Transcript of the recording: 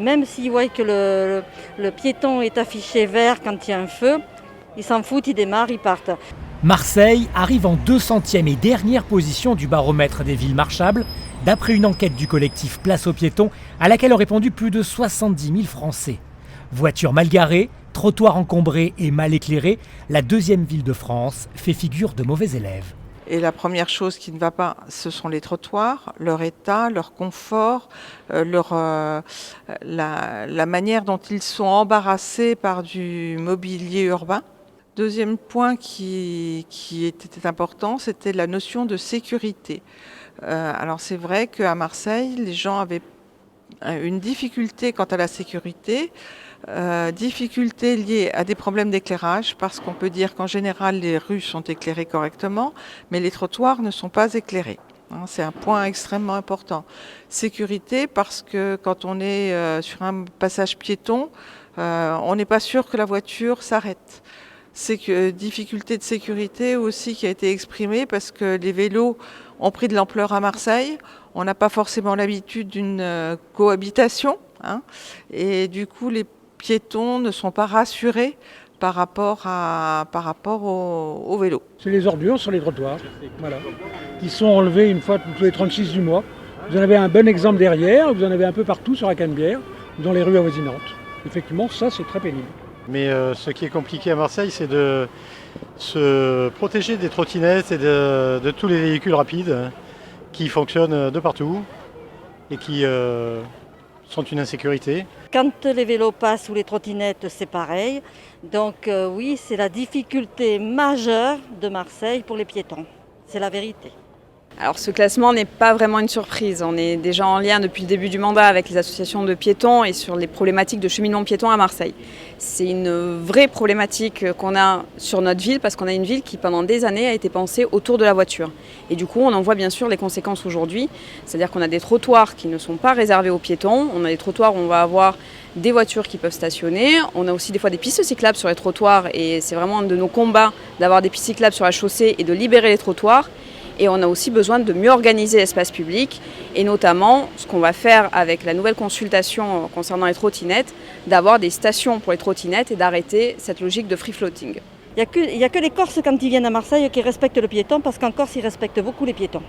Même s'ils voient que le piéton est affiché vert quand il y a un feu, ils s'en foutent, ils démarrent, ils partent. Marseille arrive en 200e et dernière position du baromètre des villes marchables, d'après une enquête du collectif Place aux piétons, à laquelle ont répondu plus de 70 000 Français. Voitures mal garées, trottoirs encombrés et mal éclairés, la deuxième ville de France fait figure de mauvais élève. Et la première chose qui ne va pas, ce sont les trottoirs, leur état, leur confort, la manière dont ils sont embarrassés par du mobilier urbain. Deuxième point qui était important, c'était la notion de sécurité. Alors c'est vrai qu'à Marseille, les gens avaient une difficulté quant à la sécurité, difficulté liée à des problèmes d'éclairage, parce qu'on peut dire qu'en général les rues sont éclairées correctement, mais les trottoirs ne sont pas éclairés. C'est un point extrêmement important. Sécurité, parce que quand on est sur un passage piéton, on n'est pas sûr que la voiture s'arrête. Difficulté de sécurité aussi qui a été exprimée parce que les vélos ont pris de l'ampleur à Marseille. On n'a pas forcément l'habitude d'une cohabitation, et du coup les piétons ne sont pas rassurés par rapport au vélo. C'est les ordures sur les trottoirs, voilà, qui sont enlevées une fois tous les 36 du mois. Vous en avez un bon exemple derrière, vous en avez un peu partout sur la Canebière, dans les rues avoisinantes. Effectivement, ça c'est très pénible. Mais ce qui est compliqué à Marseille, c'est de se protéger des trottinettes et de tous les véhicules rapides qui fonctionnent de partout et qui sont une insécurité. Quand les vélos passent ou les trottinettes, c'est pareil. Donc oui, c'est la difficulté majeure de Marseille pour les piétons. C'est la vérité. Alors ce classement n'est pas vraiment une surprise. On est déjà en lien depuis le début du mandat avec les associations de piétons et sur les problématiques de cheminement piéton à Marseille. C'est une vraie problématique qu'on a sur notre ville parce qu'on a une ville qui pendant des années a été pensée autour de la voiture. Et du coup on en voit bien sûr les conséquences aujourd'hui. C'est-à-dire qu'on a des trottoirs qui ne sont pas réservés aux piétons. On a des trottoirs où on va avoir des voitures qui peuvent stationner. On a aussi des fois des pistes cyclables sur les trottoirs et c'est vraiment un de nos combats d'avoir des pistes cyclables sur la chaussée et de libérer les trottoirs. Et on a aussi besoin de mieux organiser l'espace public et notamment ce qu'on va faire avec la nouvelle consultation concernant les trottinettes, d'avoir des stations pour les trottinettes et d'arrêter cette logique de free floating. Il n'y a que les Corses quand ils viennent à Marseille qui respectent le piéton parce qu'en Corse ils respectent beaucoup les piétons.